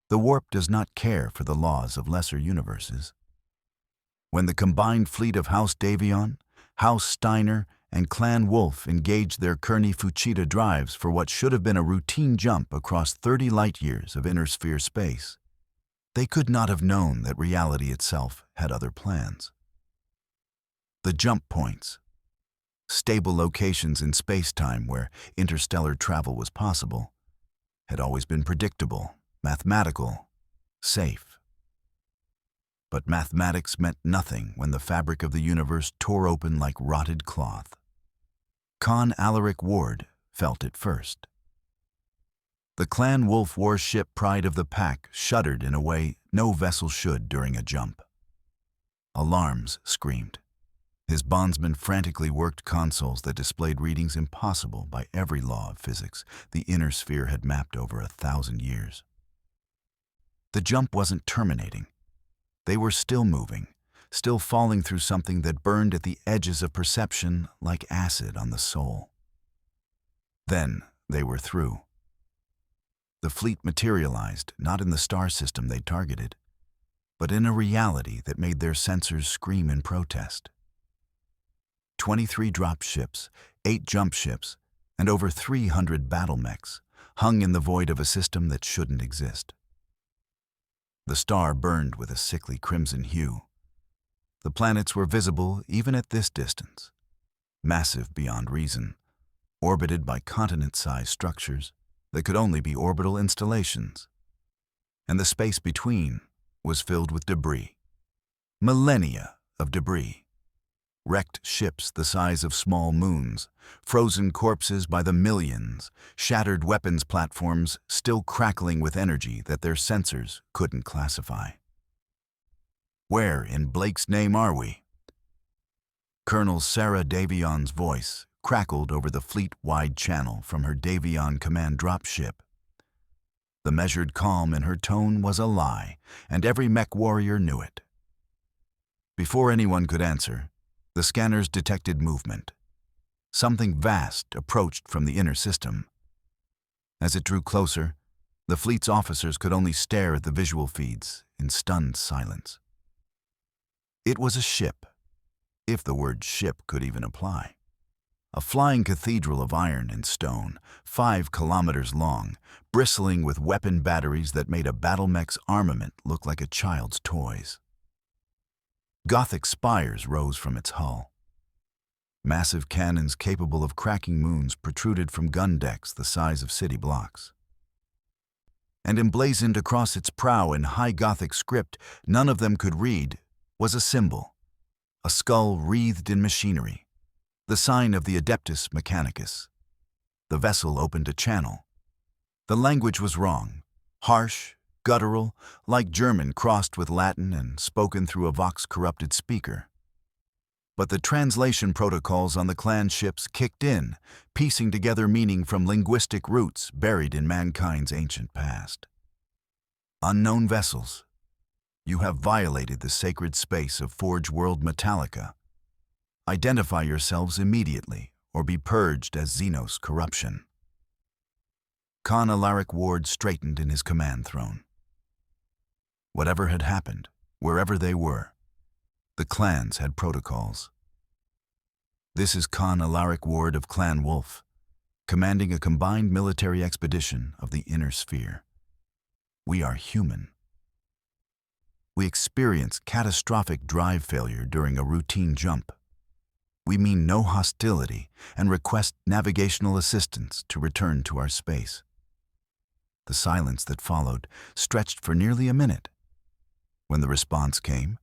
The warp does not care for the laws of lesser universes. When the combined fleet of House Davion, House Steiner, and Clan Wolf engaged their Kearney Fuchida drives for what should have been a routine jump across 30 light-years of inner-sphere space, they could not have known that reality itself had other plans. The jump points, stable locations in space-time where interstellar travel was possible, had always been predictable, mathematical, safe. But mathematics meant nothing when the fabric of the universe tore open like rotted cloth. Con Alaric Ward felt it first. The Clan Wolf warship Pride of the Pack shuddered in a way no vessel should during a jump. Alarms screamed. His bondsmen frantically worked consoles that displayed readings impossible by every law of physics the inner sphere had mapped over 1,000 years. The jump wasn't terminating. They were still moving, still falling through something that burned at the edges of perception like acid on the soul. Then they were through. The fleet materialized not in the star system they targeted, but in a reality that made their sensors scream in protest. 23 drop ships, 8 jump ships, and over 300 battle mechs hung in the void of a system that shouldn't exist. The star burned with a sickly crimson hue. The planets were visible even at this distance, massive beyond reason, orbited by continent-sized structures that could only be orbital installations. And the space between was filled with debris. Millennia of debris. Wrecked ships the size of small moons, frozen corpses by the millions, shattered weapons platforms still crackling with energy that their sensors couldn't classify. Where in Blake's name are we? Colonel Sarah Davion's voice crackled over the fleet-wide channel from her Davion command dropship. The measured calm in her tone was a lie, and every mech warrior knew it. Before anyone could answer, the scanners detected movement. Something vast approached from the inner system. As it drew closer, the fleet's officers could only stare at the visual feeds in stunned silence. It was a ship, if the word ship could even apply. A flying cathedral of iron and stone, 5 kilometers long, bristling with weapon batteries that made a battle mech's armament look like a child's toys. Gothic spires rose from its hull. Massive cannons capable of cracking moons protruded from gun decks the size of city blocks. And emblazoned across its prow in high Gothic script none of them could read was a symbol, a skull wreathed in machinery, the sign of the Adeptus Mechanicus. The vessel opened a channel. The language was wrong, harsh, guttural, like German crossed with Latin and spoken through a vox-corrupted speaker. But the translation protocols on the clan ships kicked in, piecing together meaning from linguistic roots buried in mankind's ancient past. Unknown vessels, you have violated the sacred space of Forge World Metallica. Identify yourselves immediately, or be purged as Xenos corruption. Con Alaric Ward straightened in his command throne. Whatever had happened, wherever they were, the clans had protocols. This is Con Alaric Ward of Clan Wolf, commanding a combined military expedition of the inner sphere. We are human. We experience catastrophic drive failure during a routine jump. We mean no hostility and request navigational assistance to return to our space. The silence that followed stretched for nearly a minute. When the response came,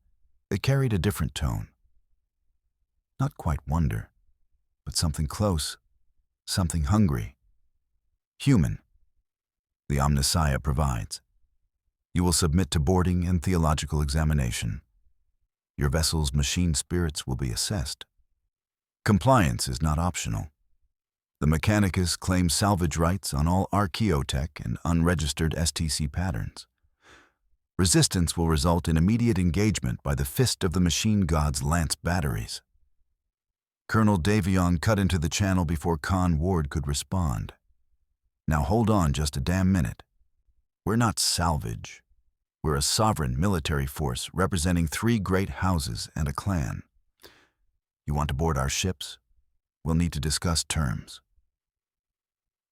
it carried a different tone. Not quite wonder, but something close, something hungry. Human. The Omnissiah provides. You will submit to boarding and theological examination. Your vessel's machine spirits will be assessed. Compliance is not optional. The Mechanicus claims salvage rights on all archaeotech and unregistered STC patterns. Resistance will result in immediate engagement by the fist of the machine god's lance batteries. Colonel Davion cut into the channel before Con Ward could respond. Now hold on just a damn minute. We're not salvage. We're a sovereign military force representing 3 great houses and a clan. You want to board our ships? We'll need to discuss terms.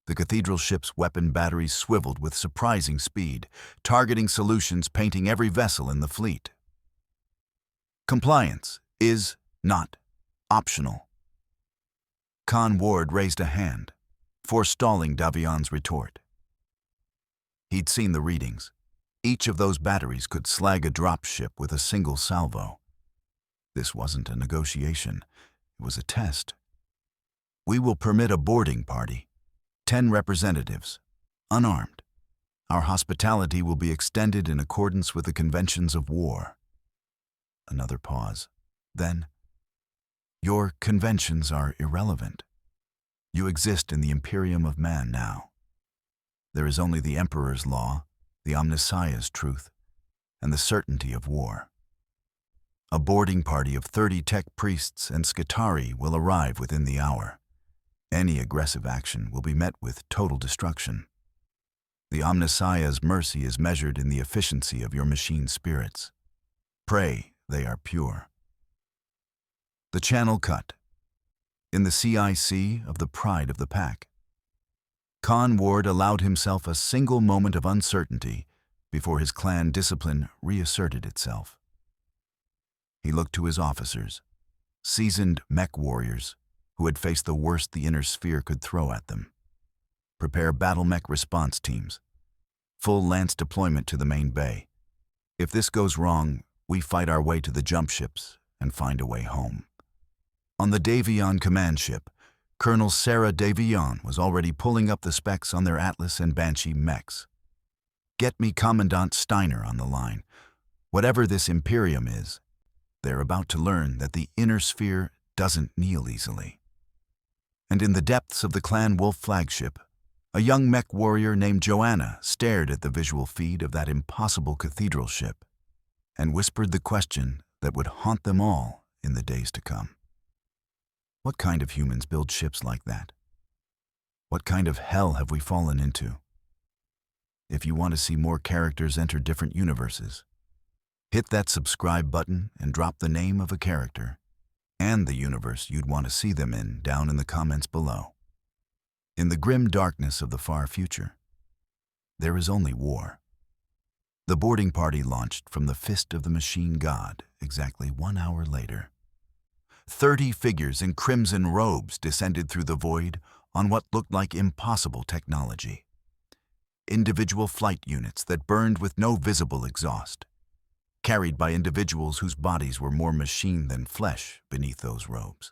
The cathedral ship's weapon batteries swiveled with surprising speed, targeting solutions painting every vessel in the fleet. Compliance is not optional. Khan Ward raised a hand, forestalling Davion's retort. He'd seen the readings. Each of those batteries could slag a dropship with a single salvo. This wasn't a negotiation. It was a test. We will permit a boarding party. 10 representatives, unarmed. Our hospitality will be extended in accordance with the conventions of war. Another pause. Then, your conventions are irrelevant. You exist in the Imperium of man now. There is only the Emperor's law, the Omnissiah's truth, and the certainty of war. A boarding party of 30 tech priests and Skitarii will arrive within the hour. Any aggressive action will be met with total destruction. The Omnissiah's mercy is measured in the efficiency of your machine spirits. Pray they are pure. The channel cut. In the CIC of the pride of the pack, Khan Ward allowed himself a single moment of uncertainty before his clan discipline reasserted itself. He looked to his officers, seasoned mech warriors who had faced the worst the inner sphere could throw at them. Prepare battle mech response teams. Full lance deployment to the main bay. If this goes wrong, we fight our way to the jump ships and find a way home. On the Davion command ship, Colonel Sarah Davion was already pulling up the specs on their Atlas and Banshee mechs. Get me Commandant Steiner on the line. Whatever this Imperium is, they're about to learn that the inner sphere doesn't kneel easily. And in the depths of the Clan Wolf flagship, a young mech warrior named Joanna stared at the visual feed of that impossible cathedral ship and whispered the question that would haunt them all in the days to come. What kind of humans build ships like that? What kind of hell have we fallen into? If you want to see more characters enter different universes, hit that subscribe button and drop the name of a character and the universe you'd want to see them in down in the comments below. In the grim darkness of the far future, there is only war. The boarding party launched from the fist of the machine god exactly 1 hour later. 30 figures in crimson robes descended through the void on what looked like impossible technology. Individual flight units that burned with no visible exhaust, carried by individuals whose bodies were more machine than flesh beneath those robes.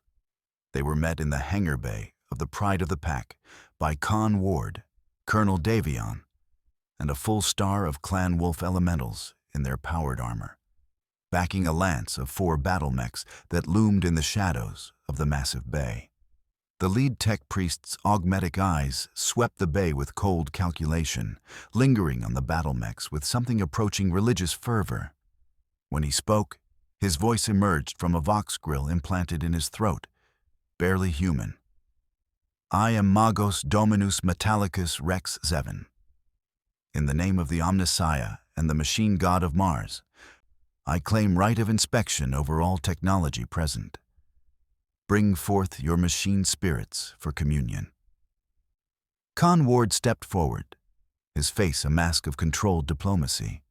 They were met in the hangar bay of the pride of the pack by Khan Ward, Colonel Davion, and a full star of Clan Wolf elementals in their powered armor, backing a lance of 4 battle mechs that loomed in the shadows of the massive bay. The lead tech priest's augmetic eyes swept the bay with cold calculation, lingering on the battle mechs with something approaching religious fervor. When he spoke, his voice emerged from a vox grill implanted in his throat, barely human. I am Magos Dominus Metallicus Rex Zevin. In the name of the Omnissiah and the machine god of Mars, I claim right of inspection over all technology present. Bring forth your machine spirits for communion. Khan Ward stepped forward, his face a mask of controlled diplomacy.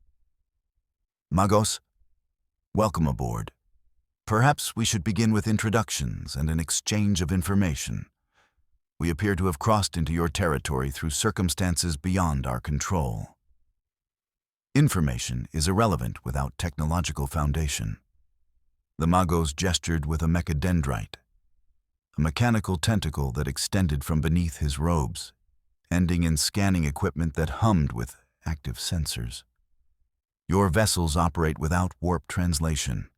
Magos, welcome aboard. Perhaps we should begin with introductions and an exchange of information. We appear to have crossed into your territory through circumstances beyond our control. Information is irrelevant without technological foundation. The Magos gestured with a mechadendrite, a mechanical tentacle that extended from beneath his robes, ending in scanning equipment that hummed with active sensors. Your vessels operate without warp translation.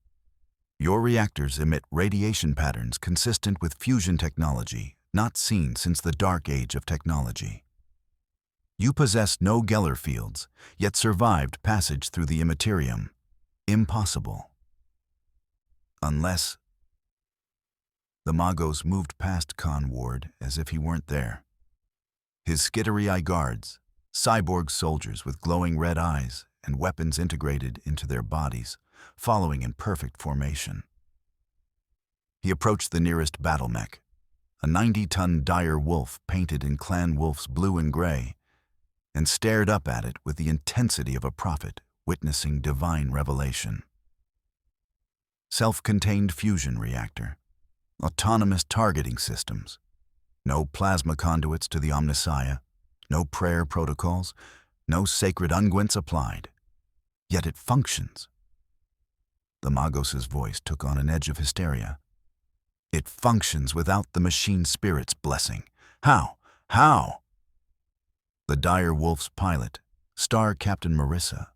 Your reactors emit radiation patterns consistent with fusion technology not seen since the dark age of technology. You possess no Geller fields, yet survived passage through the Imperium. Impossible. Unless... The Magos moved past Khan Ward as if he weren't there. His Skitarii guards, cyborg soldiers with glowing red eyes and weapons integrated into their bodies, following in perfect formation. He approached the nearest battle mech, a 90-ton dire wolf painted in Clan Wolf's blue and gray, and stared up at it with the intensity of a prophet witnessing divine revelation. Self-contained fusion reactor, autonomous targeting systems, no plasma conduits to the Omnissiah, no prayer protocols, no sacred unguents applied. Yet it functions. The Magos' voice took on an edge of hysteria. It functions without the machine spirit's blessing. How? How? The dire wolf's pilot, Star Captain Marissa,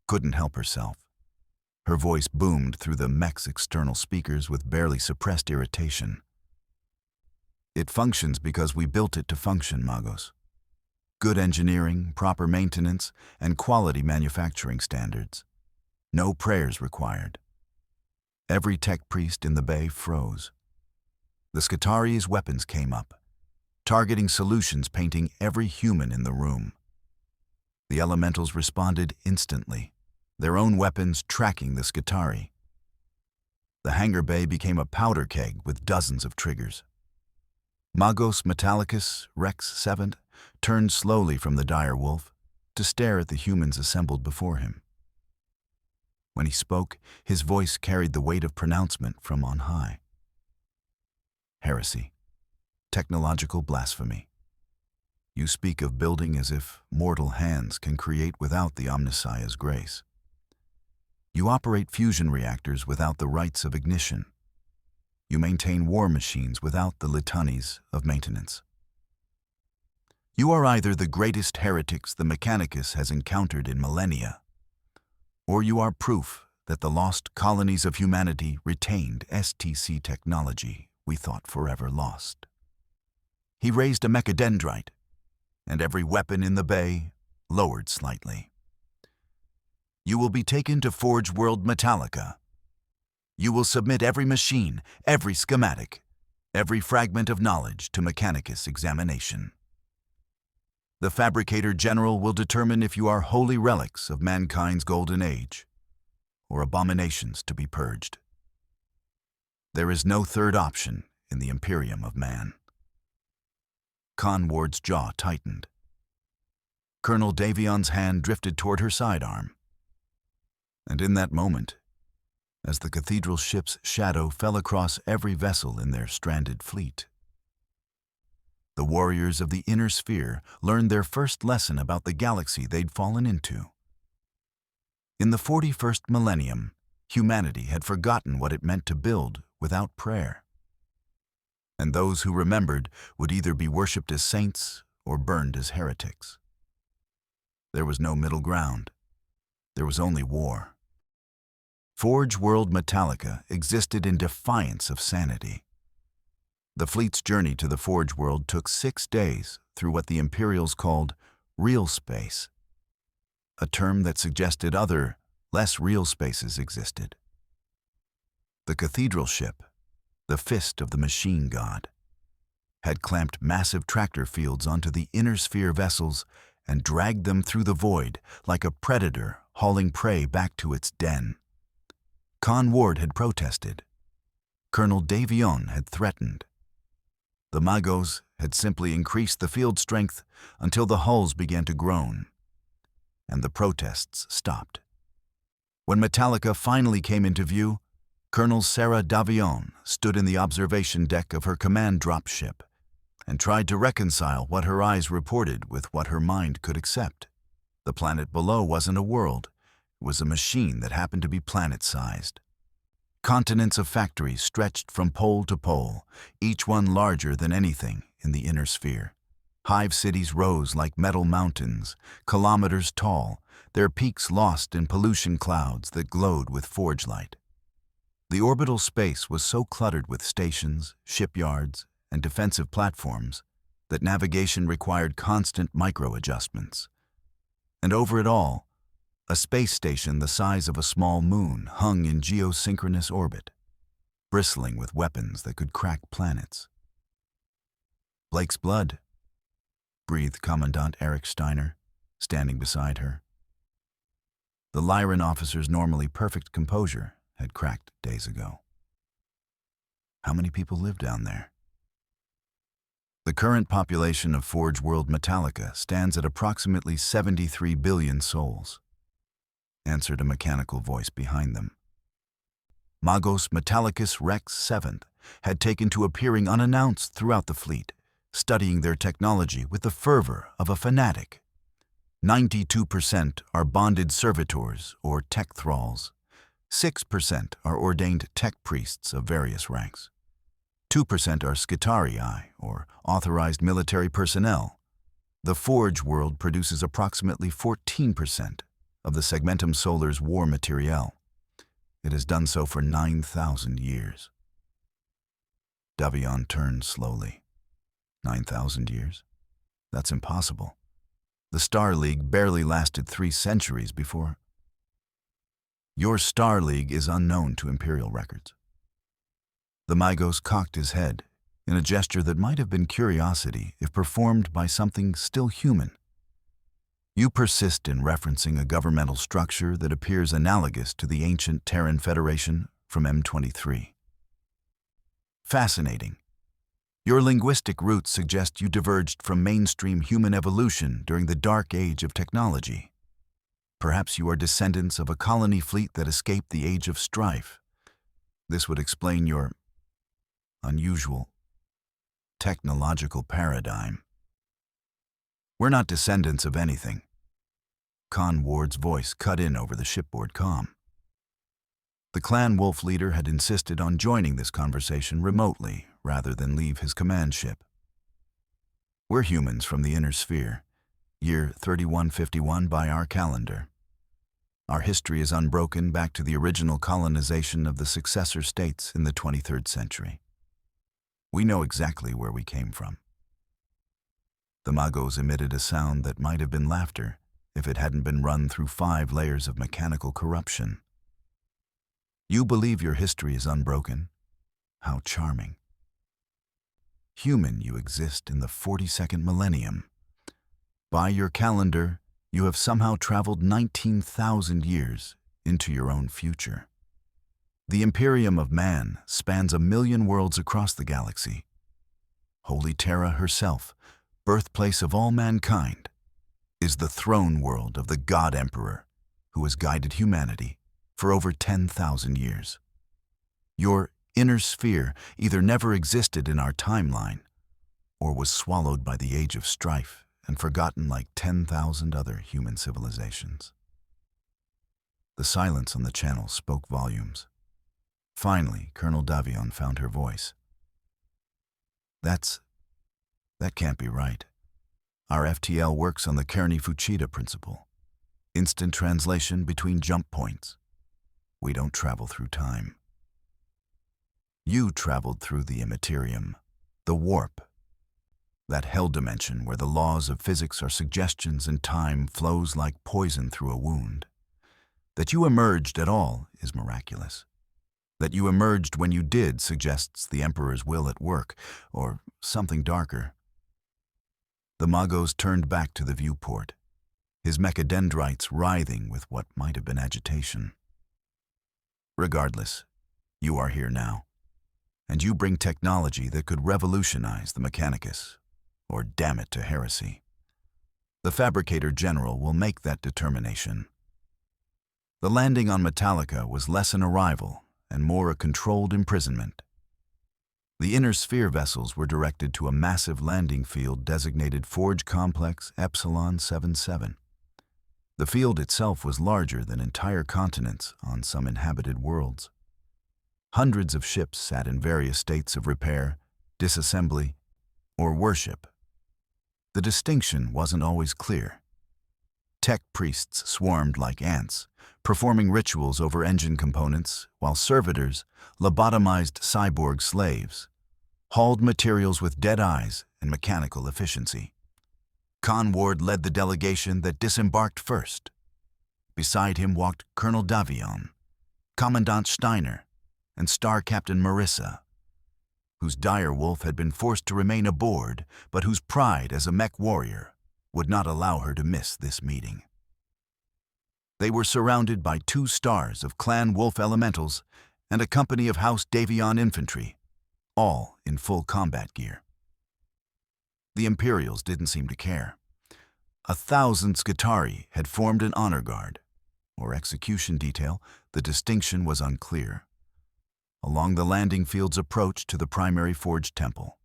couldn't help herself. Her voice boomed through the mech's external speakers with barely suppressed irritation. It functions because we built it to function, Magos. Good engineering, proper maintenance, and quality manufacturing standards. No prayers required. Every tech priest in the bay froze. The Skitari's weapons came up, targeting solutions painting every human in the room. The elementals responded instantly, their own weapons tracking the Skitari. The hangar bay became a powder keg with dozens of triggers. Magos Metallicus Rex 7 turned slowly from the dire wolf to stare at the humans assembled before him. When he spoke, his voice carried the weight of pronouncement from on high. Heresy. Technological blasphemy. You speak of building as if mortal hands can create without the Omnissiah's grace. You operate fusion reactors without the rites of ignition. You maintain war machines without the litanies of maintenance. You are either the greatest heretics the Mechanicus has encountered in millennia, or you are proof that the lost colonies of humanity retained STC technology we thought forever lost. He raised a mechadendrite, and every weapon in the bay lowered slightly. You will be taken to Forge World Metallica. You will submit every machine, every schematic, every fragment of knowledge to Mechanicus examination. The Fabricator General will determine if you are holy relics of mankind's golden age, or abominations to be purged. There is no third option in the Imperium of man. Con Ward's jaw tightened. Colonel Davion's hand drifted toward her sidearm. And in that moment, as the cathedral ship's shadow fell across every vessel in their stranded fleet, the warriors of the inner sphere learned their first lesson about the galaxy they'd fallen into. In the 41st millennium, humanity had forgotten what it meant to build without prayer. And those who remembered would either be worshipped as saints or burned as heretics. There was no middle ground. There was only war. Forge World Metallica existed in defiance of sanity. The fleet's journey to the Forge World took 6 days through what the Imperials called real space, a term that suggested other, less real spaces existed. The cathedral ship, the fist of the machine god, had clamped massive tractor fields onto the inner sphere vessels and dragged them through the void like a predator hauling prey back to its den. Con Ward had protested. Colonel Davion had threatened. The Magos had simply increased the field strength until the hulls began to groan, and the protests stopped. When Metallica finally came into view, Colonel Sarah Davion stood in the observation deck of her command dropship and tried to reconcile what her eyes reported with what her mind could accept. The planet below wasn't a world. It was a machine that happened to be planet-sized. Continents of factories stretched from pole to pole, each one larger than anything in the inner sphere. Hive cities rose like metal mountains, kilometers tall, their peaks lost in pollution clouds that glowed with forge light. The orbital space was so cluttered with stations, shipyards, and defensive platforms that navigation required constant micro-adjustments. And over it all, a space station the size of a small moon hung in geosynchronous orbit, bristling with weapons that could crack planets. "Blake's blood," breathed Commandant Eric Steiner, standing beside her. The Lyran officer's normally perfect composure had cracked days ago. How many people live down there? The current population of Forge World Metallica stands at approximately 73 billion souls, answered a mechanical voice behind them. Magos Metallicus Rex VII had taken to appearing unannounced throughout the fleet, studying their technology with the fervor of a fanatic. 92% are bonded servitors or tech thralls. 6% are ordained tech priests of various ranks. 2% are Skitarii, or authorized military personnel. The Forge world produces approximately 14% of the Segmentum Solar's war materiel. It has done so for 9,000 years. Davion turned slowly. 9,000 years? That's impossible. The Star League barely lasted 3 centuries before. Your Star League is unknown to Imperial records. The Magos cocked his head in a gesture that might have been curiosity if performed by something still human. You persist in referencing a governmental structure that appears analogous to the ancient Terran Federation from M23. Fascinating. Your linguistic roots suggest you diverged from mainstream human evolution during the dark age of technology. Perhaps you are descendants of a colony fleet that escaped the age of strife. This would explain your unusual technological paradigm. We're not descendants of anything. Con Ward's voice cut in over the shipboard comm. The Clan Wolf leader had insisted on joining this conversation remotely rather than leave his command ship. We're humans from the Inner Sphere, year 3151 by our calendar. Our history is unbroken back to the original colonization of the successor states in the 23rd century. We know exactly where we came from. The Magos emitted a sound that might have been laughter if it hadn't been run through 5 layers of mechanical corruption. You believe your history is unbroken? How charming. Human, you exist in the 42nd millennium. By your calendar, you have somehow traveled 19,000 years into your own future. The Imperium of Man spans 1,000,000 worlds across the galaxy. Holy Terra herself, birthplace of all mankind, is the throne world of the God Emperor who has guided humanity for over 10,000 years. Your inner sphere either never existed in our timeline or was swallowed by the age of strife and forgotten like 10,000 other human civilizations. The silence on the channel spoke volumes. Finally, Colonel Davion found her voice. That can't be right. Our FTL works on the Kearney-Fuchida principle. Instant translation between jump points. We don't travel through time. You traveled through the immaterium, the warp, that hell dimension where the laws of physics are suggestions and time flows like poison through a wound. That you emerged at all is miraculous. That you emerged when you did suggests the Emperor's will at work, or something darker. The Magos turned back to the viewport, his mechadendrites writhing with what might have been agitation. Regardless, you are here now, and you bring technology that could revolutionize the Mechanicus, or damn it to heresy. The Fabricator General will make that determination. The landing on Metallica was less an arrival and more a controlled imprisonment. The Inner Sphere vessels were directed to a massive landing field designated Forge Complex Epsilon 77. The field itself was larger than entire continents on some inhabited worlds. Hundreds of ships sat in various states of repair, disassembly, or worship. The distinction wasn't always clear. Tech priests swarmed like ants, performing rituals over engine components, while servitors, lobotomized cyborg slaves, hauled materials with dead eyes and mechanical efficiency. Con Ward led the delegation that disembarked first. Beside him walked Colonel Davion, Commandant Steiner, and Star Captain Marissa, whose dire wolf had been forced to remain aboard, but whose pride as a mech warrior would not allow her to miss this meeting. They were surrounded by 2 stars of Clan Wolf elementals and a company of House Davion infantry, all in full combat gear. The Imperials didn't seem to care. 1,000 Skitarii had formed an honor guard, or execution detail, the distinction was unclear, along the landing field's approach to the primary forge temple.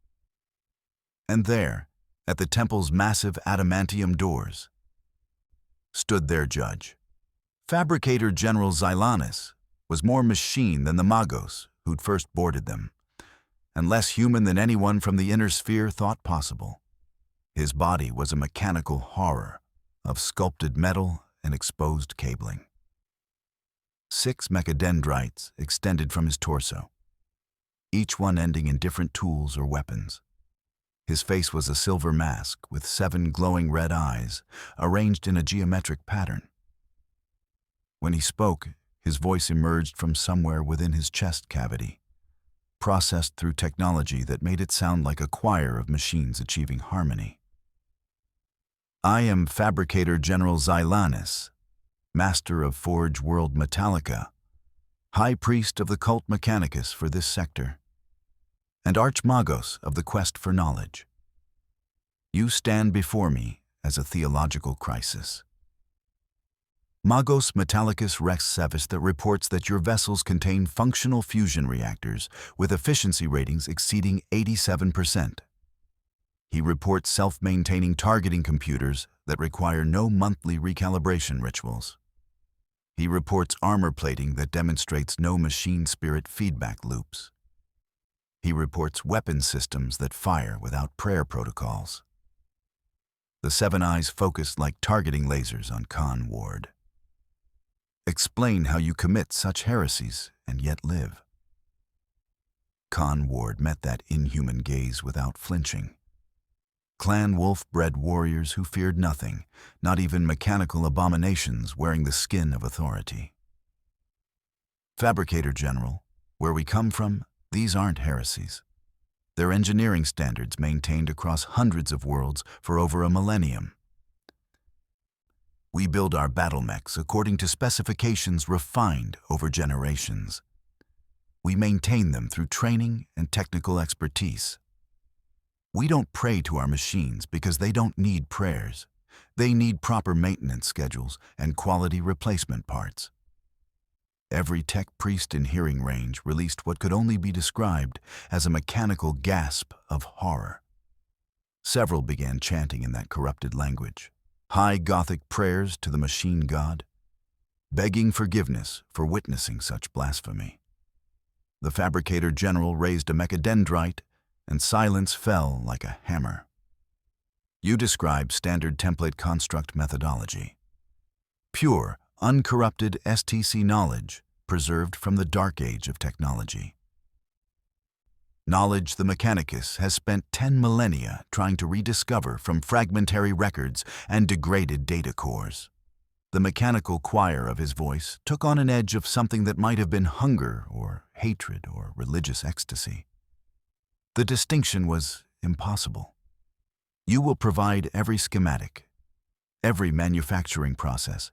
And there, at the temple's massive adamantium doors, stood their judge. Fabricator General Xylanus was more machine than the Magos who'd first boarded them, and less human than anyone from the inner sphere thought possible. His body was a mechanical horror of sculpted metal and exposed cabling. 6 mechadendrites extended from his torso, each one ending in different tools or weapons. His face was a silver mask with 7 glowing red eyes arranged in a geometric pattern. When he spoke, his voice emerged from somewhere within his chest cavity, processed through technology that made it sound like a choir of machines achieving harmony. I am Fabricator General Xylanus, Master of Forge World Metallica, High Priest of the Cult Mechanicus for this sector, and Archmagos of the Quest for Knowledge. You stand before me as a theological crisis. Magos Metallicus Rex Sevis that reports that your vessels contain functional fusion reactors with efficiency ratings exceeding 87%. He reports self-maintaining targeting computers that require no monthly recalibration rituals. He reports armor plating that demonstrates no machine spirit feedback loops. He reports weapon systems that fire without prayer protocols. The 7 eyes focus like targeting lasers on Khan Ward. Explain how you commit such heresies and yet live. Khan Ward met that inhuman gaze without flinching. Clan Wolf-bred warriors who feared nothing, not even mechanical abominations wearing the skin of authority. Fabricator General, where we come from, these aren't heresies. They're engineering standards maintained across hundreds of worlds for over a millennium. We build our battle mechs according to specifications refined over generations. We maintain them through training and technical expertise. We don't pray to our machines because they don't need prayers. They need proper maintenance schedules and quality replacement parts. Every tech priest in hearing range released what could only be described as a mechanical gasp of horror. Several began chanting in that corrupted language, high Gothic prayers to the machine god, begging forgiveness for witnessing such blasphemy. The Fabricator General raised a mechadendrite, and silence fell like a hammer. You describe standard template construct methodology. Pure, uncorrupted STC knowledge preserved from the dark age of technology. Knowledge the Mechanicus has spent 10 millennia trying to rediscover from fragmentary records and degraded data cores. The mechanical choir of his voice took on an edge of something that might have been hunger or hatred or religious ecstasy. The distinction was impossible. You will provide every schematic, every manufacturing process,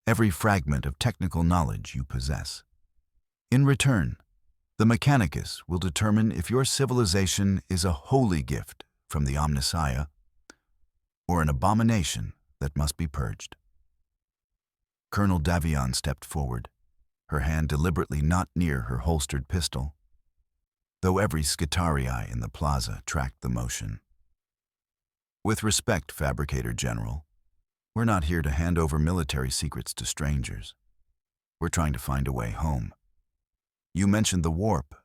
every fragment of technical knowledge you possess. In return, the Mechanicus will determine if your civilization is a holy gift from the Omnissiah or an abomination that must be purged. Colonel Davion stepped forward, her hand deliberately not near her holstered pistol, though every Skitarii in the plaza tracked the motion. With respect, Fabricator General, we're not here to hand over military secrets to strangers. We're trying to find a way home. You mentioned the warp,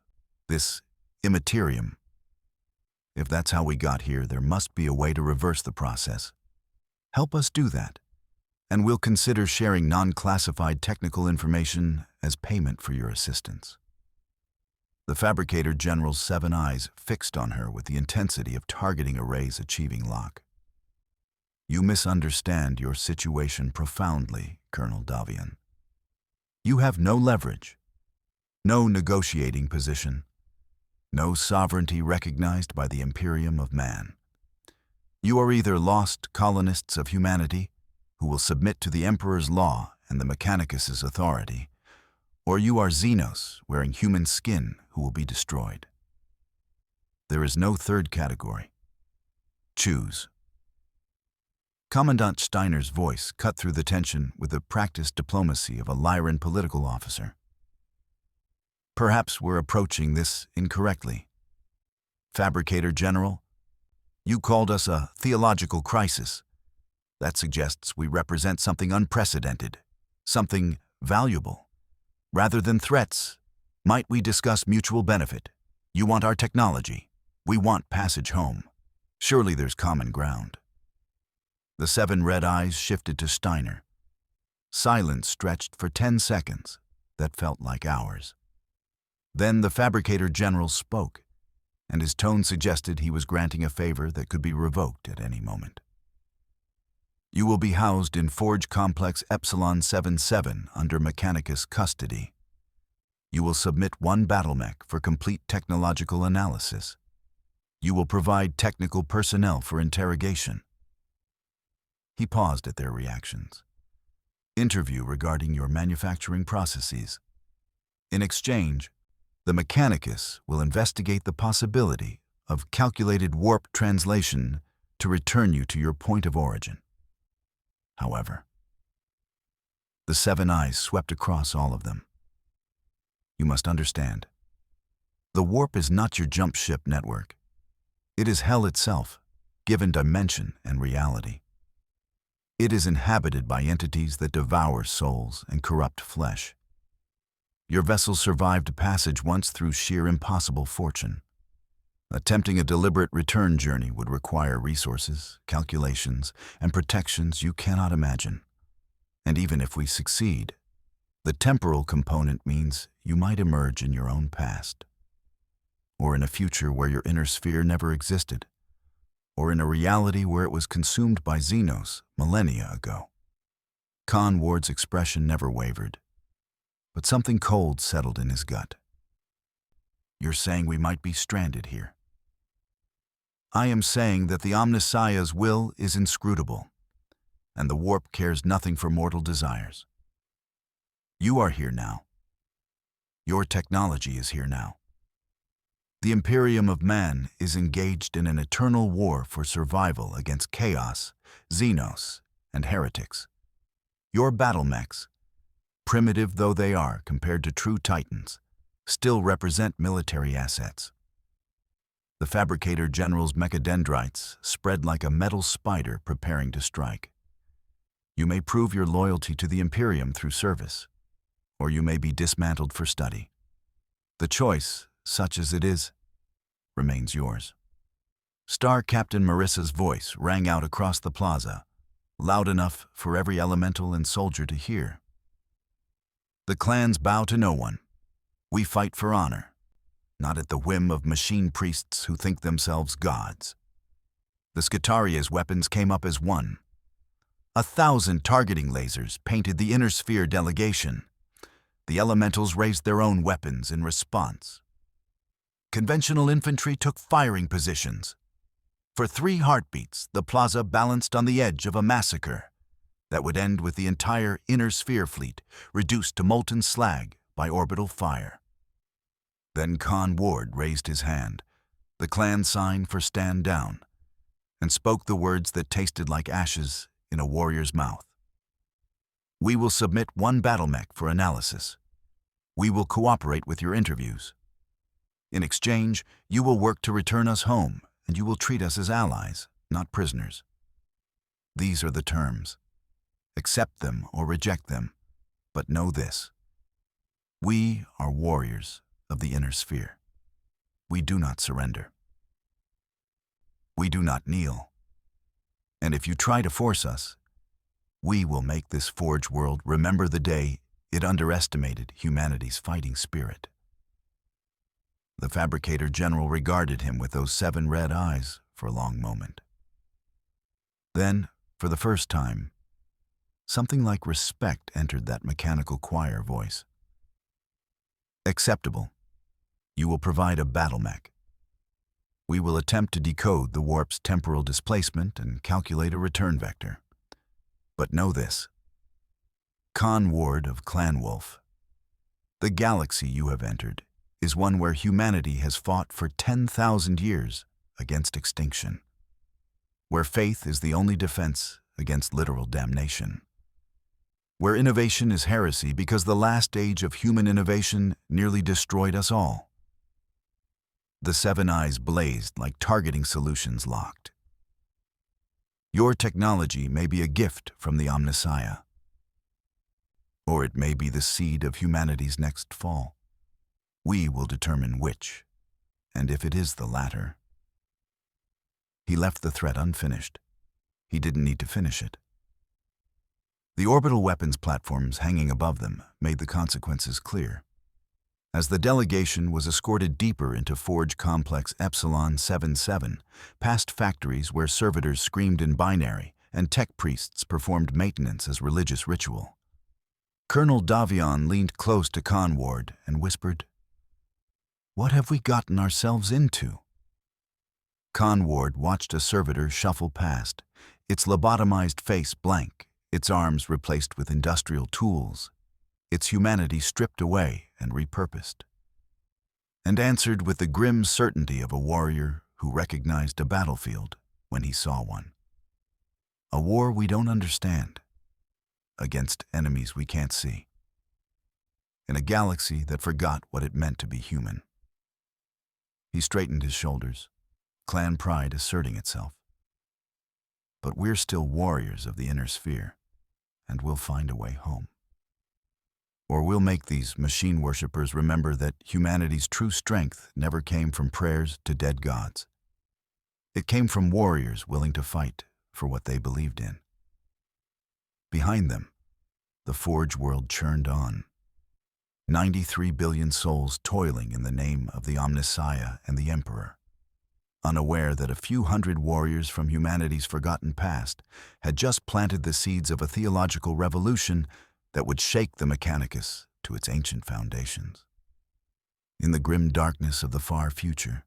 this Imperium. If that's how we got here, there must be a way to reverse the process. Help us do that, and we'll consider sharing non-classified technical information as payment for your assistance. The Fabricator General's 7 eyes fixed on her with the intensity of targeting arrays achieving lock. You misunderstand your situation profoundly, Colonel Davion. You have no leverage, no negotiating position, no sovereignty recognized by the Imperium of man. You are either lost colonists of humanity, who will submit to the Emperor's law and the Mechanicus's authority, or you are Xenos wearing human skin who will be destroyed. There is no third category. Choose. Commandant Steiner's voice cut through the tension with the practiced diplomacy of a Lyran political officer. Perhaps we're approaching this incorrectly. Fabricator General, you called us a theological crisis. That suggests we represent something unprecedented, something valuable. Rather than threats, might we discuss mutual benefit? You want our technology. We want passage home. Surely there's common ground. The 7 red eyes shifted to Steiner. Silence stretched for 10 seconds that felt like hours. Then the Fabricator General spoke, and his tone suggested he was granting a favor that could be revoked at any moment. You will be housed in Forge Complex Epsilon 77 under Mechanicus custody. You will submit 1 battle mech for complete technological analysis. You will provide technical personnel for interrogation. He paused at their reactions. Interview regarding your manufacturing processes. In exchange, the Mechanicus will investigate the possibility of calculated warp translation to return you to your point of origin. However, the 7 eyes swept across all of them. You must understand, the warp is not your jump ship network. It is hell itself, given dimension and reality. It is inhabited by entities that devour souls and corrupt flesh. Your vessel survived passage once through sheer impossible fortune. Attempting a deliberate return journey would require resources, calculations, and protections you cannot imagine. And even if we succeed, the temporal component means you might emerge in your own past, or in a future where your inner sphere never existed, or in a reality where it was consumed by Xenos millennia ago. Khan Ward's expression never wavered, but something cold settled in his gut. You're saying we might be stranded here. I am saying that the Omnissiah's will is inscrutable, and the warp cares nothing for mortal desires. You are here now. Your technology is here now. The Imperium of Man is engaged in an eternal war for survival against chaos, Xenos, and heretics. Your battle mechs, primitive though they are compared to true titans, still represent military assets. The Fabricator General's mechadendrites spread like a metal spider preparing to strike. You may prove your loyalty to the Imperium through service, or you may be dismantled for study. The choice, such as it is, remains yours. Star Captain Marissa's voice rang out across the plaza, loud enough for every elemental and soldier to hear. The clans bow to no one. We fight for honor, not at the whim of machine priests who think themselves gods. The Skitaria's weapons came up as one. 1,000 targeting lasers painted the inner sphere delegation. The elementals raised their own weapons in response. Conventional infantry took firing positions. For 3 heartbeats, the plaza balanced on the edge of a massacre that would end with the entire inner sphere fleet reduced to molten slag by orbital fire. Then Khan Ward raised his hand, the clan sign for stand down, and spoke the words that tasted like ashes in a warrior's mouth. We will submit 1 battle mech for analysis. We will cooperate with your interviews. In exchange, you will work to return us home, and you will treat us as allies, not prisoners. These are the terms. Accept them or reject them, but know this. We are warriors of the inner sphere. We do not surrender. We do not kneel. And if you try to force us, we will make this forge world remember the day it underestimated humanity's fighting spirit. The Fabricator General regarded him with those 7 red eyes for a long moment. Then, for the first time, something like respect entered that mechanical choir voice. Acceptable. You will provide a battle mech. We will attempt to decode the warp's temporal displacement and calculate a return vector. But know this. Con Ward of Clan Wolf. The galaxy you have entered is one where humanity has fought for 10,000 years against extinction, where faith is the only defense against literal damnation, where innovation is heresy because the last age of human innovation nearly destroyed us all. The seven eyes blazed like targeting solutions locked. Your technology may be a gift from the Omnissiah, or it may be the seed of humanity's next fall. We will determine which, and if it is the latter. He left the threat unfinished. He didn't need to finish it. The orbital weapons platforms hanging above them made the consequences clear. As the delegation was escorted deeper into Forge Complex Epsilon 77, past factories where servitors screamed in binary and tech priests performed maintenance as religious ritual, Colonel Davion leaned close to Con Ward and whispered, "What have we gotten ourselves into?" Con Ward watched a servitor shuffle past, its lobotomized face blank, its arms replaced with industrial tools, its humanity stripped away and repurposed, and answered with the grim certainty of a warrior who recognized a battlefield when he saw one. A war we don't understand, against enemies we can't see, in a galaxy that forgot what it meant to be human. He straightened his shoulders, clan pride asserting itself. But we're still warriors of the inner sphere, and we'll find a way home. Or we'll make these machine worshippers remember that humanity's true strength never came from prayers to dead gods. It came from warriors willing to fight for what they believed in. Behind them, the Forge world churned on. 93 billion souls toiling in the name of the Omnissiah and the Emperor, unaware that a few hundred warriors from humanity's forgotten past had just planted the seeds of a theological revolution that would shake the Mechanicus to its ancient foundations. In the grim darkness of the far future,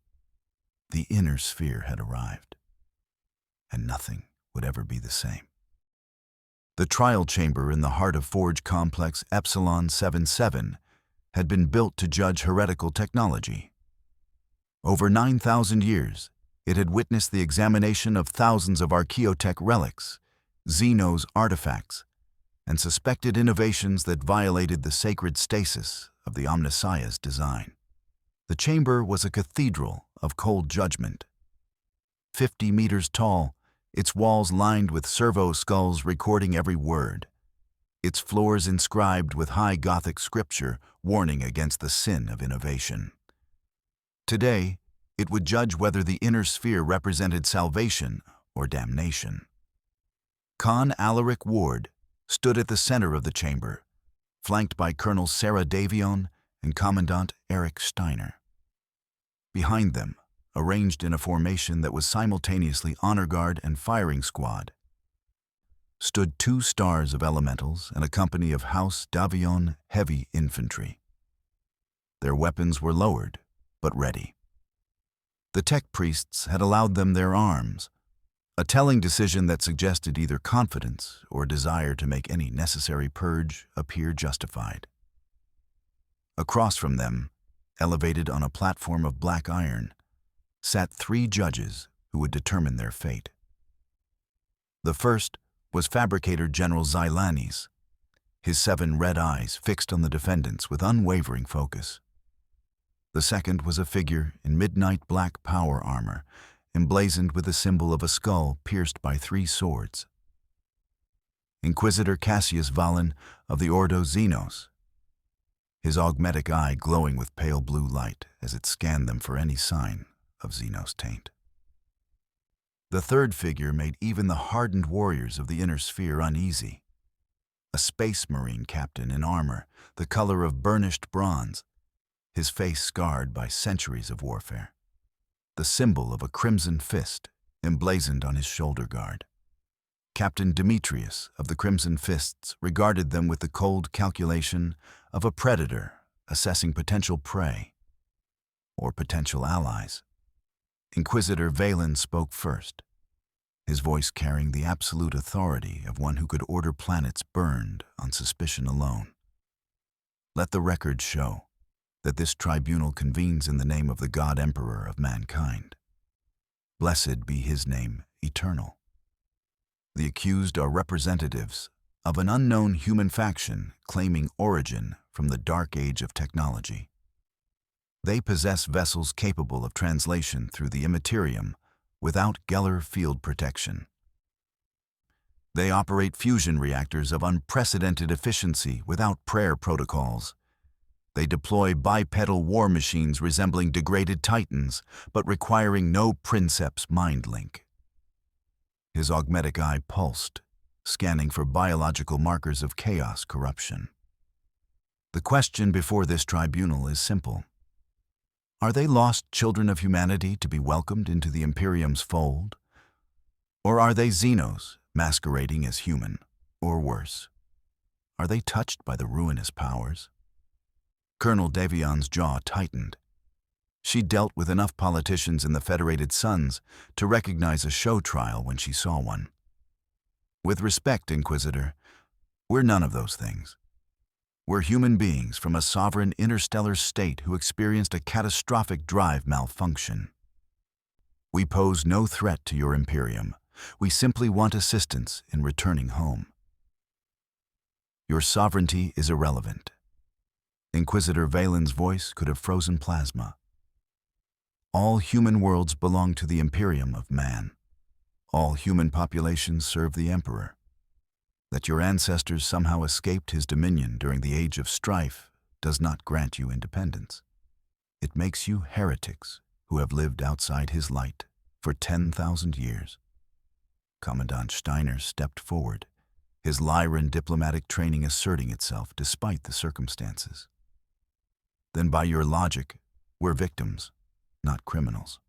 the inner sphere had arrived, and nothing would ever be the same. The trial chamber in the heart of Forge Complex Epsilon 77 had been built to judge heretical technology. Over 9,000 years, it had witnessed the examination of thousands of archaeotech relics, Xenos artifacts, and suspected innovations that violated the sacred stasis of the Omnissiah's design. The chamber was a cathedral of cold judgment. 50 meters tall, its walls lined with servo skulls recording every word, its floors inscribed with high Gothic scripture warning against the sin of innovation. Today, it would judge whether the inner sphere represented salvation or damnation. Con Alaric Ward stood at the center of the chamber, flanked by Colonel Sarah Davion and Commandant Eric Steiner. Behind them, arranged in a formation that was simultaneously honor guard and firing squad, stood 2 stars of elementals and a company of House Davion heavy infantry. Their weapons were lowered, but ready. The tech priests had allowed them their arms, a telling decision that suggested either confidence or desire to make any necessary purge appear justified. Across from them, elevated on a platform of black iron, sat 3 judges who would determine their fate. The first was Fabricator General Xylanes, his 7 red eyes fixed on the defendants with unwavering focus. The second was a figure in midnight black power armor, emblazoned with the symbol of a skull pierced by 3 swords. Inquisitor Cassius Valen of the Ordo Xenos, his augmetic eye glowing with pale blue light as it scanned them for any sign of Xenos taint. The third figure made even the hardened warriors of the inner sphere uneasy. A space marine captain in armor, the color of burnished bronze, his face scarred by centuries of warfare. The symbol of a crimson fist emblazoned on his shoulder guard. Captain Demetrius of the Crimson Fists regarded them with the cold calculation of a predator assessing potential prey or potential allies. Inquisitor Valen spoke first, his voice carrying the absolute authority of one who could order planets burned on suspicion alone. Let the record show that this tribunal convenes in the name of the God Emperor of mankind. Blessed be his name, eternal. The accused are representatives of an unknown human faction claiming origin from the dark age of technology. They possess vessels capable of translation through the Imperium without Geller field protection. They operate fusion reactors of unprecedented efficiency without prayer protocols. They deploy bipedal war machines resembling degraded titans, but requiring no princeps mind link. His augmetic eye pulsed, scanning for biological markers of chaos corruption. The question before this tribunal is simple. Are they lost children of humanity to be welcomed into the Imperium's fold? Or are they Xenos masquerading as human, or worse? Are they touched by the ruinous powers? Colonel Davion's jaw tightened. She dealt with enough politicians in the Federated Suns to recognize a show trial when she saw one. With respect, Inquisitor, we're none of those things. We're human beings from a sovereign interstellar state who experienced a catastrophic drive malfunction. We pose no threat to your Imperium. We simply want assistance in returning home. Your sovereignty is irrelevant. Inquisitor Valen's voice could have frozen plasma. All human worlds belong to the Imperium of man. All human populations serve the Emperor. That your ancestors somehow escaped his dominion during the Age of Strife does not grant you independence. It makes you heretics who have lived outside his light for 10,000 years. Commandant Steiner stepped forward, his Lyran diplomatic training asserting itself despite the circumstances. Then by your logic, we're victims, not criminals.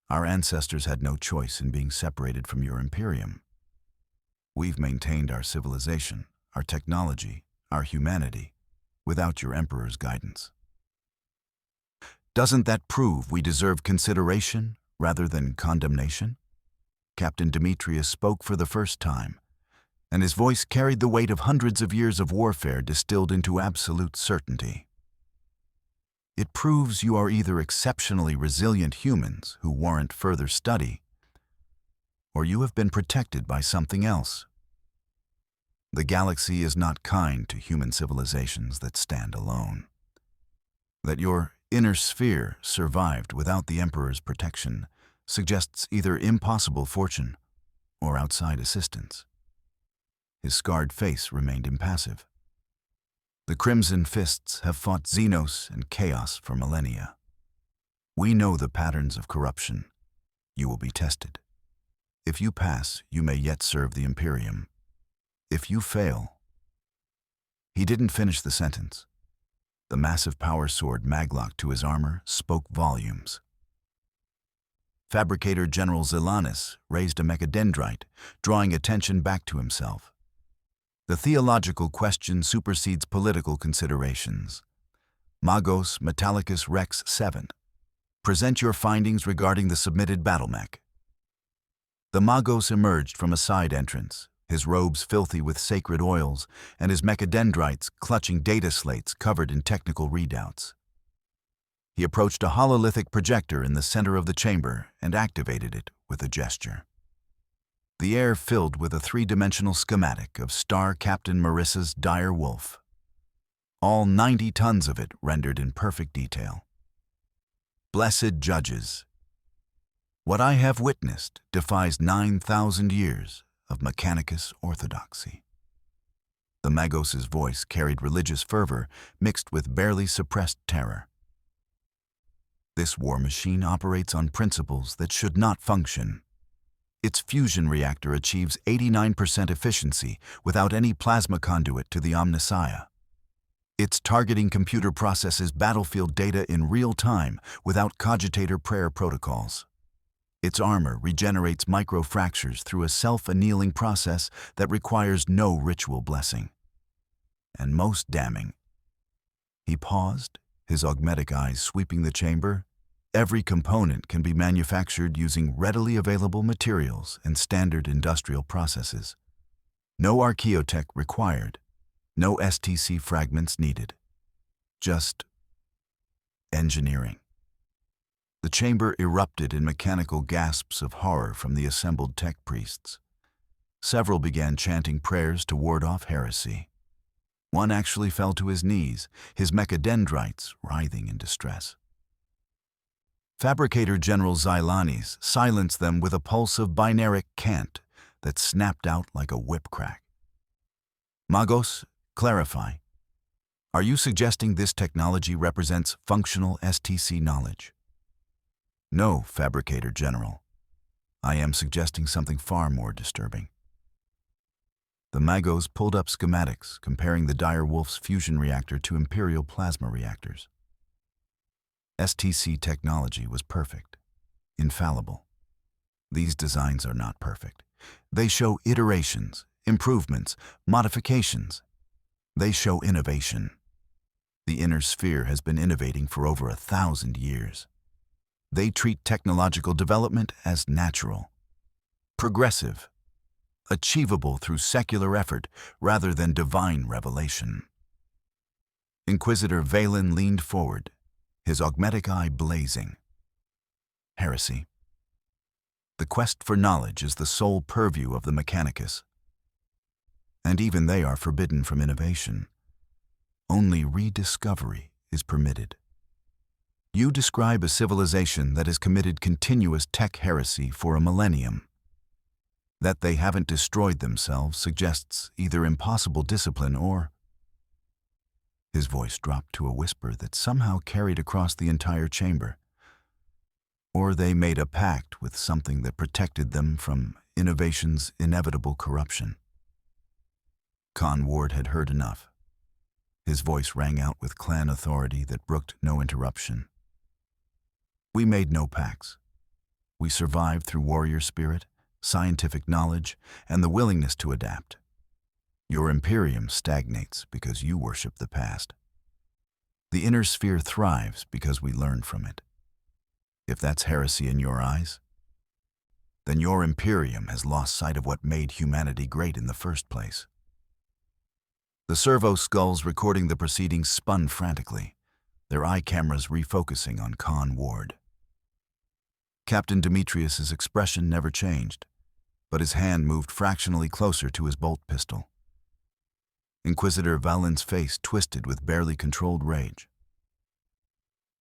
Our ancestors had no choice in being separated from your Imperium. We've maintained our civilization, our technology, our humanity, without your Emperor's guidance. Doesn't that prove we deserve consideration rather than condemnation? Captain Demetrius spoke for the first time, and his voice carried the weight of hundreds of years of warfare distilled into absolute certainty. It proves you are either exceptionally resilient humans who warrant further study, or you have been protected by something else. The galaxy is not kind to human civilizations that stand alone. That your inner sphere survived without the Emperor's protection suggests either impossible fortune or outside assistance. His scarred face remained impassive. The Crimson Fists have fought Xenos and Chaos for millennia. We know the patterns of corruption. You will be tested. If you pass, you may yet serve the Imperium. If you fail... He didn't finish the sentence. The massive power sword maglocked to his armor spoke volumes. Fabricator General Zelanis raised a mechadendrite, drawing attention back to himself. The theological question supersedes political considerations. Magos Metallicus Rex 7. Present your findings regarding the submitted battlemech. The Magos emerged from a side entrance, his robes filthy with sacred oils and his mechadendrites clutching data slates covered in technical readouts. He approached a hololithic projector in the center of the chamber and activated it with a gesture. The air filled with a three-dimensional schematic of Star Captain Marissa's dire wolf. All 90 tons of it rendered in perfect detail. Blessed judges! What I have witnessed defies 9,000 years of Mechanicus orthodoxy. The Magos's voice carried religious fervor mixed with barely suppressed terror. This war machine operates on principles that should not function. Its fusion reactor achieves 89% efficiency without any plasma conduit to the Omnissiah. Its targeting computer processes battlefield data in real time without cogitator prayer protocols. Its armor regenerates microfractures through a self-annealing process that requires no ritual blessing. And most damning, he paused, his augmetic eyes sweeping the chamber. every component can be manufactured using readily available materials and standard industrial processes. No archaeotech required, no STC fragments needed. Just engineering. The chamber erupted in mechanical gasps of horror from the assembled tech priests. Several began chanting prayers to ward off heresy. One actually fell to his knees, his mechadendrites writhing in distress. Fabricator General Xylanes silenced them with a pulse of binaric cant that snapped out like a whip crack. Magos, clarify. Are you suggesting this technology represents functional STC knowledge? No, Fabricator General. I am suggesting something far more disturbing. The Magos pulled up schematics comparing the Dire Wolf's fusion reactor to Imperial plasma reactors. STC technology was perfect, infallible. These designs are not perfect. They show iterations, improvements, modifications. They show innovation. The inner sphere has been innovating for over 1,000 years. They treat technological development as natural, progressive, achievable through secular effort rather than divine revelation. Inquisitor Valen leaned forward, his augmetic eye blazing. Heresy. The quest for knowledge is the sole purview of the Mechanicus. And even they are forbidden from innovation. Only rediscovery is permitted. You describe a civilization that has committed continuous tech heresy for a millennium. That they haven't destroyed themselves suggests either impossible discipline or... His voice dropped to a whisper that somehow carried across the entire chamber. Or they made a pact with something that protected them from innovation's inevitable corruption. Khan Ward had heard enough. His voice rang out with clan authority that brooked no interruption. We made no pacts. We survived through warrior spirit, scientific knowledge, and the willingness to adapt. Your Imperium stagnates because you worship the past. The inner sphere thrives because we learn from it. If that's heresy in your eyes, then your Imperium has lost sight of what made humanity great in the first place. The servo skulls recording the proceedings spun frantically, their eye cameras refocusing on Khan Ward. Captain Demetrius's expression never changed, but his hand moved fractionally closer to his bolt pistol. Inquisitor Valen's face twisted with barely controlled rage.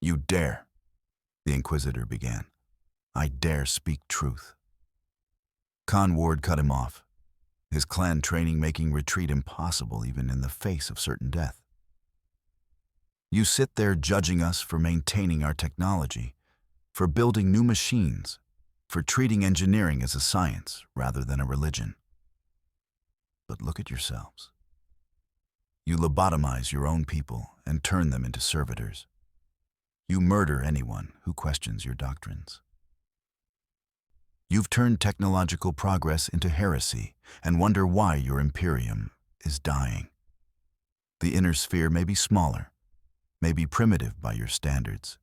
You dare, the Inquisitor began. I dare speak truth. Khan Ward cut him off, his clan training making retreat impossible even in the face of certain death. You sit there judging us for maintaining our technology, for building new machines, for treating engineering as a science rather than a religion. But look at yourselves. You lobotomize your own people and turn them into servitors. You murder anyone who questions your doctrines. You've turned technological progress into heresy and wonder why your Imperium is dying. The inner sphere may be smaller, may be primitive by your standards,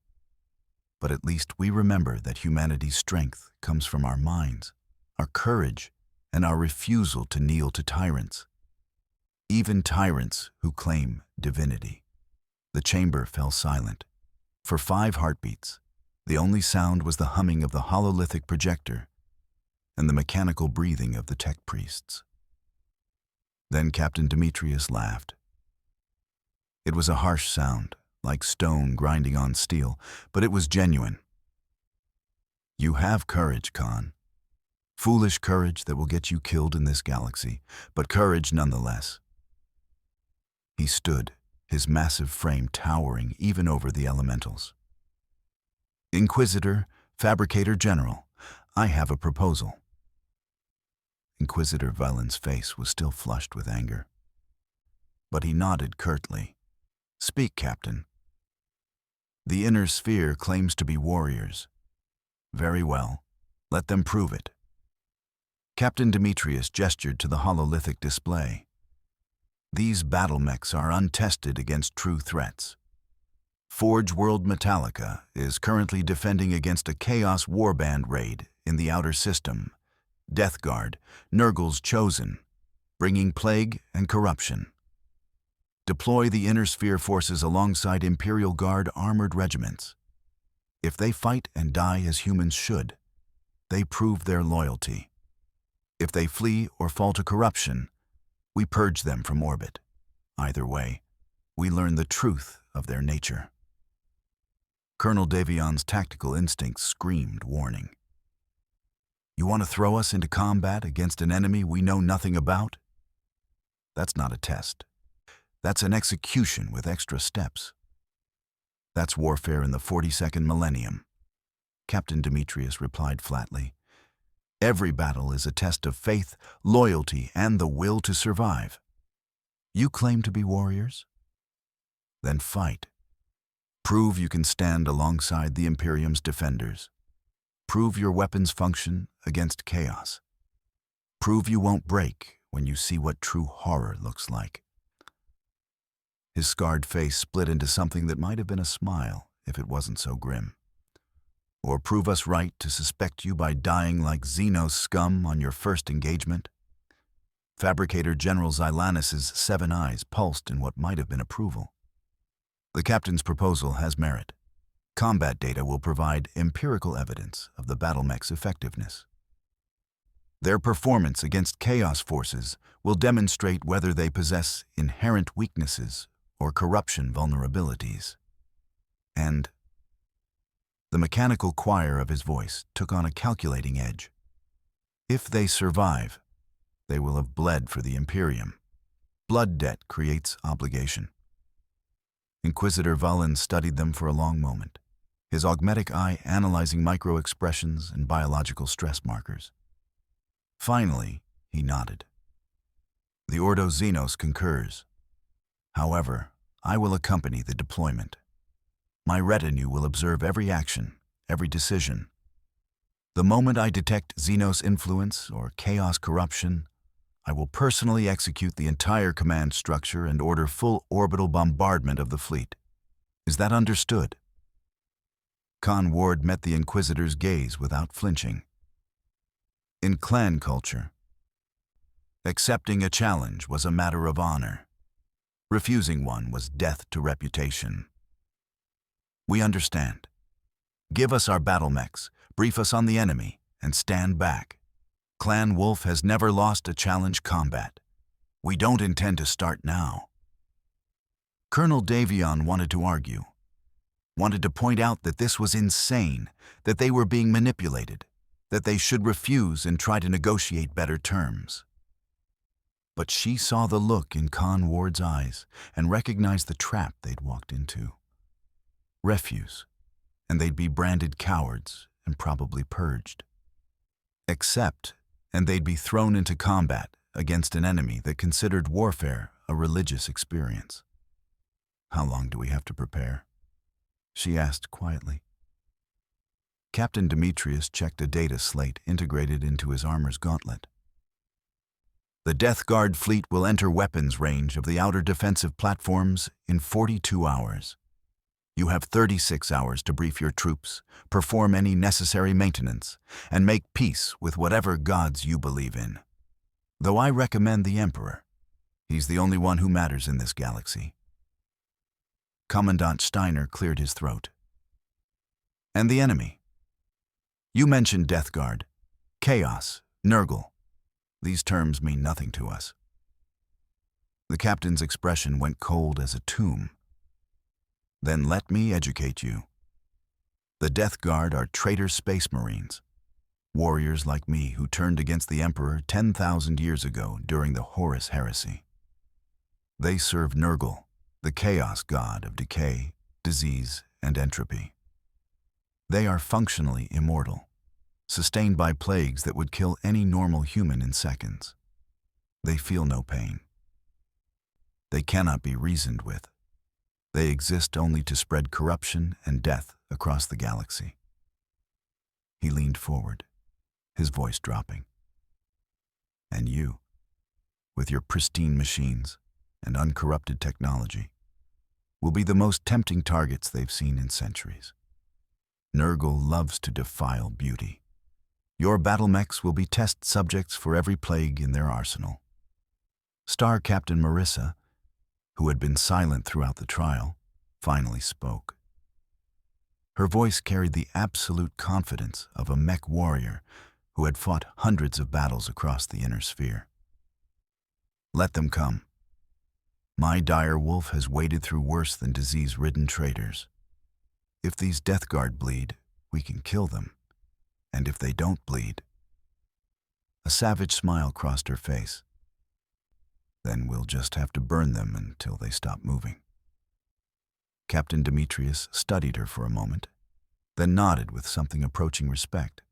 but at least we remember that humanity's strength comes from our minds, our courage, and our refusal to kneel to tyrants. Even tyrants who claim divinity. The chamber fell silent. For 5 heartbeats, the only sound was the humming of the hololithic projector and the mechanical breathing of the tech priests. Then Captain Demetrius laughed. It was a harsh sound, like stone grinding on steel, but it was genuine. You have courage, Khan. Foolish courage that will get you killed in this galaxy, but courage nonetheless. He stood, his massive frame towering even over the elementals. Inquisitor, Fabricator General, I have a proposal. Inquisitor Valen's face was still flushed with anger. But he nodded curtly. Speak, Captain. The inner sphere claims to be warriors. Very well. Let them prove it. Captain Demetrius gestured to the hololithic display. These battle mechs are untested against true threats. Forge World Metallica is currently defending against a Chaos Warband raid in the outer system, Death Guard, Nurgle's Chosen, bringing plague and corruption. Deploy the Inner Sphere forces alongside Imperial Guard armored regiments. If they fight and die as humans should, they prove their loyalty. If they flee or fall to corruption, we purge them from orbit. Either way, we learn the truth of their nature. Colonel Davion's tactical instincts screamed warning. You want to throw us into combat against an enemy we know nothing about? That's not a test. That's an execution with extra steps. That's warfare in the 42nd millennium. Captain Demetrius replied flatly. Every battle is a test of faith, loyalty, and the will to survive. You claim to be warriors? Then fight. Prove you can stand alongside the Imperium's defenders. Prove your weapons function against chaos. Prove you won't break when you see what true horror looks like. His scarred face split into something that might have been a smile if it wasn't so grim. Or prove us right to suspect you by dying like Xenos scum on your first engagement? Fabricator General Xylanus' 7 eyes pulsed in what might have been approval. The captain's proposal has merit. Combat data will provide empirical evidence of the battlemech's effectiveness. Their performance against chaos forces will demonstrate whether they possess inherent weaknesses or corruption vulnerabilities. And the mechanical choir of his voice took on a calculating edge. If they survive, they will have bled for the Imperium. Blood debt creates obligation. Inquisitor Vullen studied them for a long moment, his augmetic eye analyzing micro-expressions and biological stress markers. Finally, he nodded. The Ordo Xenos concurs. However, I will accompany the deployment. My retinue will observe every action, every decision. The moment I detect Xenos influence or chaos corruption, I will personally execute the entire command structure and order full orbital bombardment of the fleet. Is that understood? Con Ward met the Inquisitor's gaze without flinching. In clan culture, accepting a challenge was a matter of honor. Refusing one was death to reputation. We understand. Give us our battle mechs, brief us on the enemy, and stand back. Clan Wolf has never lost a challenge combat. We don't intend to start now. Colonel Davion wanted to argue, wanted to point out that this was insane, that they were being manipulated, that they should refuse and try to negotiate better terms. But she saw the look in Con Ward's eyes and recognized the trap they'd walked into. Refuse, and they'd be branded cowards and probably purged. Accept, and they'd be thrown into combat against an enemy that considered warfare a religious experience. How long do we have to prepare? She asked quietly. Captain Demetrius checked a data slate integrated into his armor's gauntlet. The Death Guard fleet will enter weapons range of the outer defensive platforms in 42 hours. You have 36 hours to brief your troops, perform any necessary maintenance, and make peace with whatever gods you believe in. Though I recommend the Emperor. He's the only one who matters in this galaxy. Commandant Steiner cleared his throat. And the enemy? You mentioned Death Guard, Chaos, Nurgle. These terms mean nothing to us. The captain's expression went cold as a tomb. Then let me educate you. The Death Guard are traitor space marines, warriors like me who turned against the Emperor 10,000 years ago during the Horus heresy. They serve Nurgle, the chaos god of decay, disease, and entropy. They are functionally immortal, sustained by plagues that would kill any normal human in seconds. They feel no pain. They cannot be reasoned with. They exist only to spread corruption and death across the galaxy. He leaned forward, his voice dropping. And you, with your pristine machines and uncorrupted technology, will be the most tempting targets they've seen in centuries. Nurgle loves to defile beauty. Your battle mechs will be test subjects for every plague in their arsenal. Star Captain Marissa, who had been silent throughout the trial, finally spoke. Her voice carried the absolute confidence of a mech warrior who had fought hundreds of battles across the inner sphere. Let them come. My dire wolf has waded through worse than disease-ridden traitors. If these Death Guard bleed, we can kill them. And if they don't bleed... A savage smile crossed her face. Then we'll just have to burn them until they stop moving. Captain Demetrius studied her for a moment, then nodded with something approaching respect.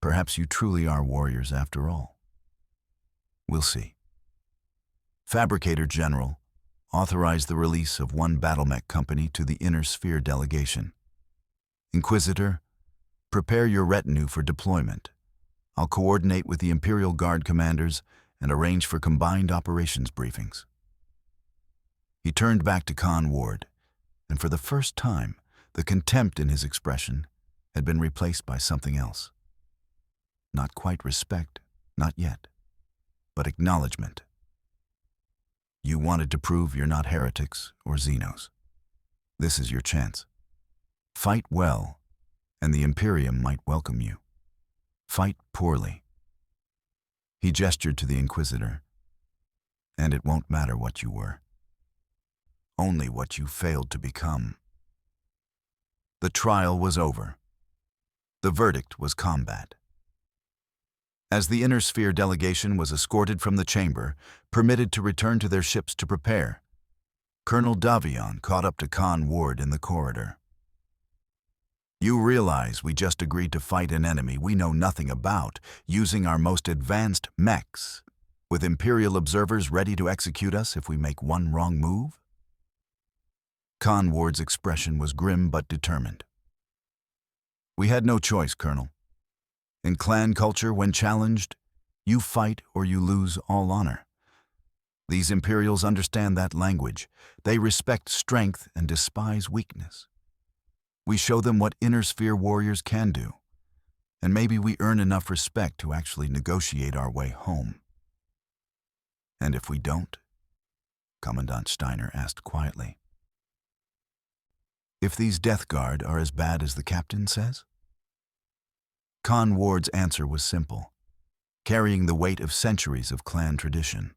Perhaps you truly are warriors after all. We'll see. Fabricator General authorized the release of one battlemech company to the Inner Sphere delegation. Inquisitor, prepare your retinue for deployment. I'll coordinate with the Imperial Guard commanders and arrange for combined operations briefings. He turned back to Con Ward, and for the first time, the contempt in his expression had been replaced by something else. Not quite respect, not yet, but acknowledgement. You wanted to prove you're not heretics or Xenos. This is your chance. Fight well, and the Imperium might welcome you. Fight poorly. He gestured to the Inquisitor, and it won't matter what you were. Only what you failed to become. The trial was over. The verdict was combat. As the Inner Sphere delegation was escorted from the chamber, permitted to return to their ships to prepare, Colonel Davion caught up to Con Ward in the corridor. You realize we just agreed to fight an enemy we know nothing about, using our most advanced mechs, with Imperial observers ready to execute us if we make one wrong move? Con Ward's expression was grim but determined. We had no choice, Colonel. In clan culture, when challenged, you fight or you lose all honor. These Imperials understand that language. They respect strength and despise weakness. We show them what Inner Sphere warriors can do, and maybe we earn enough respect to actually negotiate our way home. And if we don't? Commandant Steiner asked quietly. If these Death Guard are as bad as the captain says? Con Ward's answer was simple, carrying the weight of centuries of clan tradition.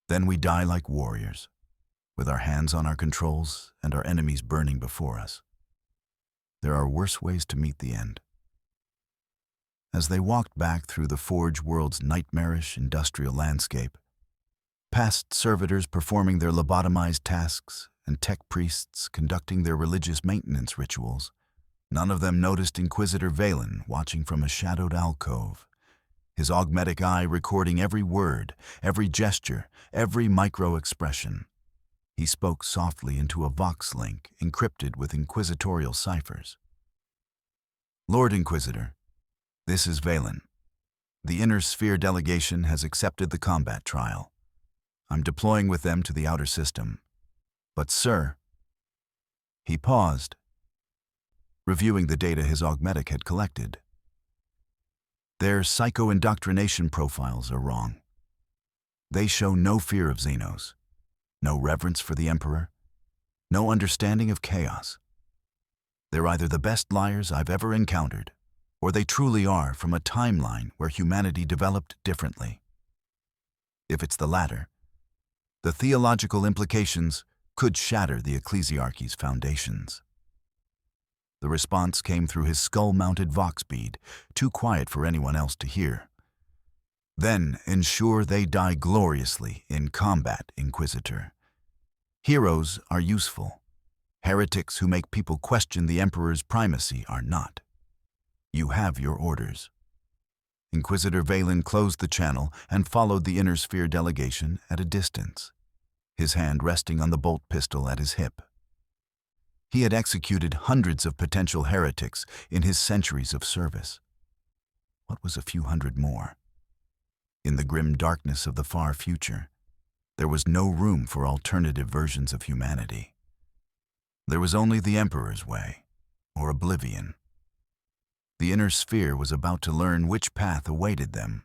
Then we die like warriors, with our hands on our controls and our enemies burning before us. There are worse ways to meet the end. As they walked back through the Forge world's nightmarish industrial landscape, past servitors performing their lobotomized tasks and tech priests conducting their religious maintenance rituals, none of them noticed Inquisitor Valen watching from a shadowed alcove, his augmetic eye recording every word, every gesture, every micro-expression. He spoke softly into a vox link encrypted with inquisitorial ciphers. Lord Inquisitor, this is Valen. The Inner Sphere delegation has accepted the combat trial. I'm deploying with them to the outer system. But sir... He paused, reviewing the data his augmetic had collected. Their psycho-indoctrination profiles are wrong. They show no fear of Xenos, no reverence for the Emperor, no understanding of chaos. They're either the best liars I've ever encountered, or they truly are from a timeline where humanity developed differently. If it's the latter, the theological implications could shatter the ecclesiarchy's foundations. The response came through his skull-mounted vox bead, too quiet for anyone else to hear. Then ensure they die gloriously in combat, Inquisitor. Heroes are useful. Heretics who make people question the Emperor's primacy are not. You have your orders. Inquisitor Valen closed the channel and followed the Inner Sphere delegation at a distance, his hand resting on the bolt pistol at his hip. He had executed hundreds of potential heretics in his centuries of service. What was a few hundred more? In the grim darkness of the far future, There was no room for alternative versions of humanity. There was only the Emperor's way, or oblivion. The inner sphere was about to learn which path awaited them.